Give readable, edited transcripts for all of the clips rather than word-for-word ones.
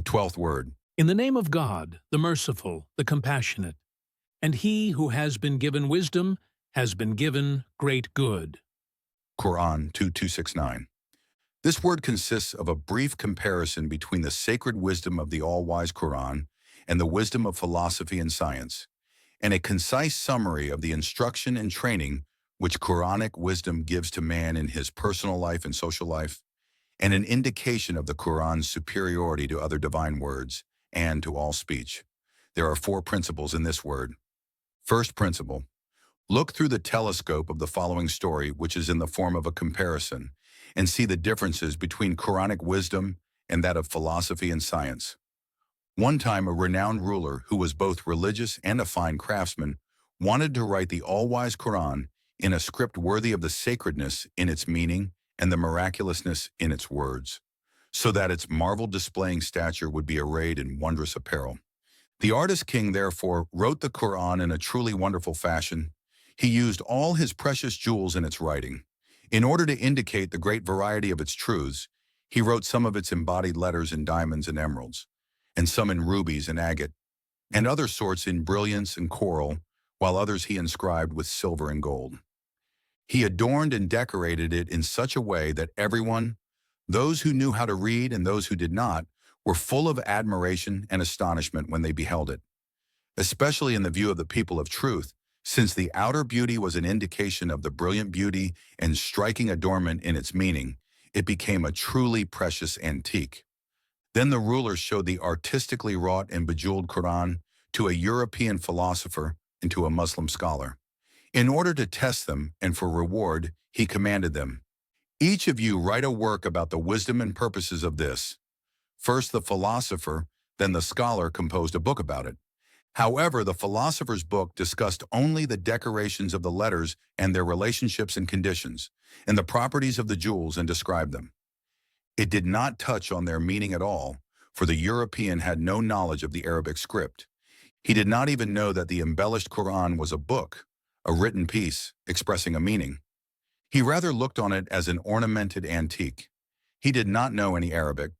12th word. In the name of God, the merciful, the compassionate, and he who has been given wisdom has been given great good. Quran 2269. This word consists of a brief comparison between the sacred wisdom of the all-wise Quran and the wisdom of philosophy and science, and a concise summary of the instruction and training which Quranic wisdom gives to man in his personal life and social life, and an indication of the Quran's superiority to other divine words and to all speech. There are 4 principles in this word. First principle: look through the telescope of the following story, which is in the form of a comparison, and see the differences between Quranic wisdom and that of philosophy and science. One time, a renowned ruler who was both religious and a fine craftsman wanted to write the all-wise Quran in a script worthy of the sacredness in its meaning and the miraculousness in its words, so that its marvel-displaying stature would be arrayed in wondrous apparel. The artist king, therefore, wrote the Quran in a truly wonderful fashion. He used all his precious jewels in its writing. In order to indicate the great variety of its truths, he wrote some of its embodied letters in diamonds and emeralds, and some in rubies and agate, and other sorts in brilliance and coral, while others he inscribed with silver and gold. He adorned and decorated it in such a way that everyone, those who knew how to read and those who did not, were full of admiration and astonishment when they beheld it, especially in the view of the people of truth, since the outer beauty was an indication of the brilliant beauty and striking adornment in its meaning. It became a truly precious antique. Then the ruler showed the artistically wrought and bejeweled Quran to a European philosopher and to a Muslim scholar. In order to test them and for reward, he commanded them, "Each of you write a work about the wisdom and purposes of this." First the philosopher, then the scholar composed a book about it. However, the philosopher's book discussed only the decorations of the letters and their relationships and conditions, and the properties of the jewels, and described them. It did not touch on their meaning at all, for the European had no knowledge of the Arabic script. He did not even know that the embellished Quran was a book, a written piece expressing a meaning. He rather looked on it as an ornamented antique. He did not know any Arabic,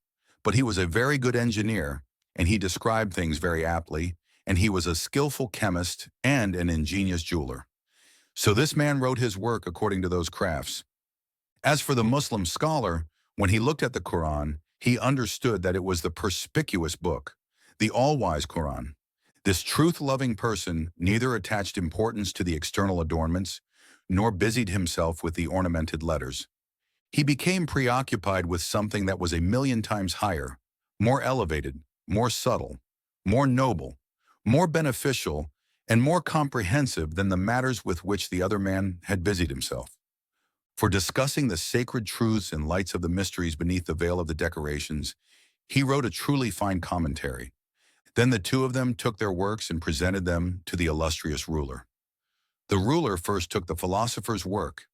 but he was a very good engineer, and he described things very aptly, and he was a skillful chemist and an ingenious jeweler. So this man wrote his work according to those crafts. As for the Muslim scholar, when he looked at the Quran, he understood that it was the perspicuous book, the all-wise Quran. This truth-loving person neither attached importance to the external adornments, nor busied himself with the ornamented letters. He became preoccupied with something that was 1,000,000 times higher, more elevated, more subtle, more noble, more beneficial, and more comprehensive than the matters with which the other man had busied himself. For discussing the sacred truths and lights of the mysteries beneath the veil of the decorations, he wrote a truly fine commentary. Then the two of them took their works and presented them to the illustrious ruler. The ruler first took the philosopher's work.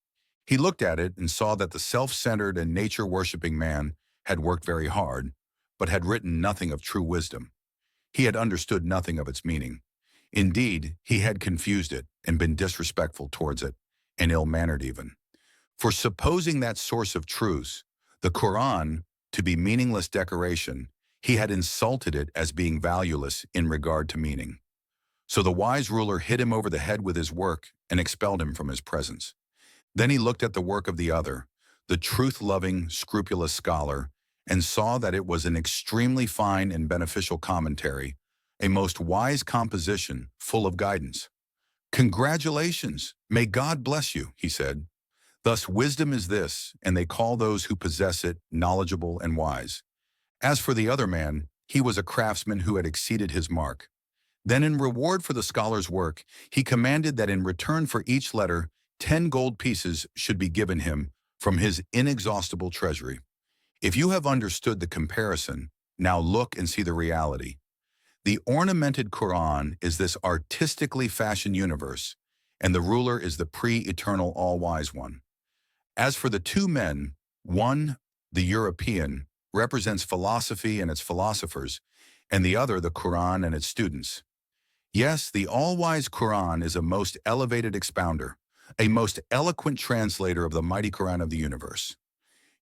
He looked at it and saw that the self-centered and nature-worshipping man had worked very hard, but had written nothing of true wisdom. He had understood nothing of its meaning. Indeed, he had confused it and been disrespectful towards it, and ill-mannered even. For supposing that source of truths, the Quran, to be meaningless decoration, he had insulted it as being valueless in regard to meaning. So the wise ruler hit him over the head with his work and expelled him from his presence. Then he looked at the work of the other, the truth-loving, scrupulous scholar, and saw that it was an extremely fine and beneficial commentary, a most wise composition full of guidance. "Congratulations! May God bless you," he said. "Thus wisdom is this, and they call those who possess it knowledgeable and wise." As for the other man, he was a craftsman who had exceeded his mark. Then in reward for the scholar's work, he commanded that in return for each letter, 10 gold pieces should be given him from his inexhaustible treasury. If you have understood the comparison, now look and see the reality. The ornamented Quran is this artistically fashioned universe, and the ruler is the pre-eternal all-wise one. As for the two men, one, the European, represents philosophy and its philosophers, and the other the Quran and its students. Yes, the all-wise Quran is a most elevated expounder, a most eloquent translator of the mighty Quran of the universe.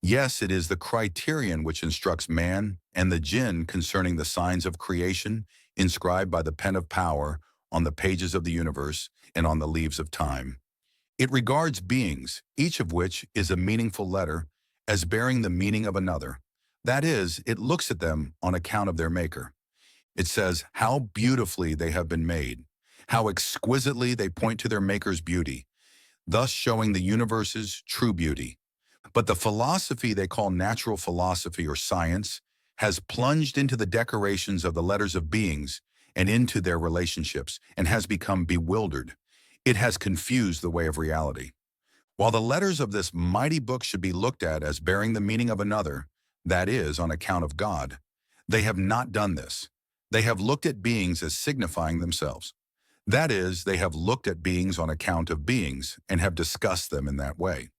Yes, it is the criterion which instructs man and the jinn concerning the signs of creation inscribed by the pen of power on the pages of the universe and on the leaves of time. It regards beings, each of which is a meaningful letter, as bearing the meaning of another. That is, it looks at them on account of their maker. It says how beautifully they have been made, how exquisitely they point to their maker's beauty, thus showing the universe's true beauty. But the philosophy they call natural philosophy or science has plunged into the decorations of the letters of beings and into their relationships and has become bewildered. It has confused the way of reality. While the letters of this mighty book should be looked at as bearing the meaning of another, that is, on account of God, they have not done this. They have looked at beings as signifying themselves. That is, they have looked at beings on account of beings and have discussed them in that way.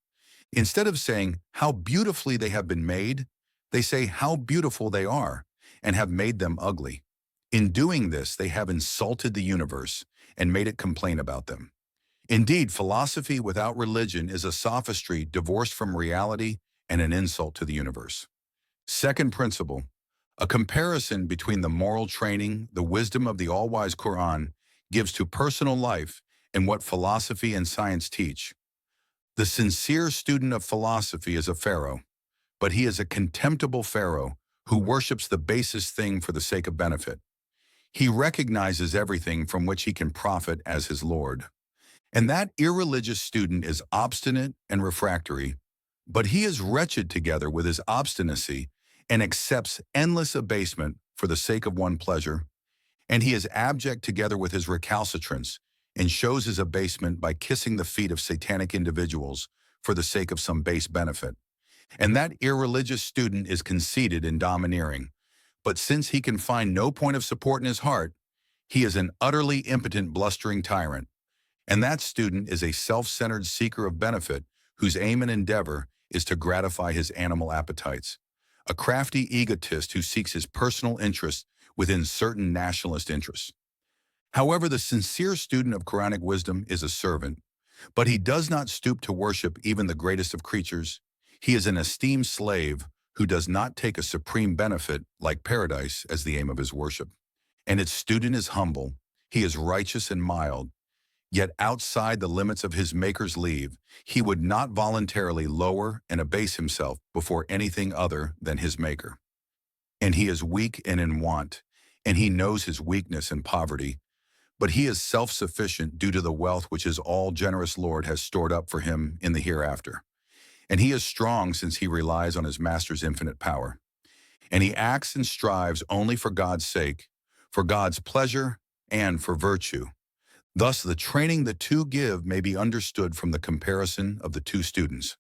Instead of saying how beautifully they have been made, they say how beautiful they are and have made them ugly. In doing this, they have insulted the universe and made it complain about them. Indeed, philosophy without religion is a sophistry divorced from reality and an insult to the universe. Second principle, a comparison between the moral training, the wisdom of the all-wise Quran gives to personal life and what philosophy and science teach. The sincere student of philosophy is a pharaoh, but he is a contemptible pharaoh who worships the basest thing for the sake of benefit. He recognizes everything from which he can profit as his lord. And that irreligious student is obstinate and refractory, but he is wretched together with his obstinacy and accepts endless abasement for the sake of one pleasure, and he is abject together with his recalcitrance and shows his abasement by kissing the feet of satanic individuals for the sake of some base benefit. And that irreligious student is conceited and domineering, but since he can find no point of support in his heart, he is an utterly impotent, blustering tyrant. And that student is a self-centered seeker of benefit whose aim and endeavor is to gratify his animal appetites. A crafty egotist who seeks his personal interests within certain nationalist interests. However, the sincere student of Quranic wisdom is a servant, but he does not stoop to worship even the greatest of creatures. He is an esteemed slave who does not take a supreme benefit, like paradise, as the aim of his worship. And its student is humble, he is righteous and mild, yet outside the limits of his maker's leave, he would not voluntarily lower and abase himself before anything other than his maker. And he is weak and in want, and he knows his weakness and poverty, but he is self-sufficient due to the wealth which his all-generous Lord has stored up for him in the hereafter. And he is strong since he relies on his master's infinite power. And he acts and strives only for God's sake, for God's pleasure, and for virtue. Thus, the training the two give may be understood from the comparison of the two students.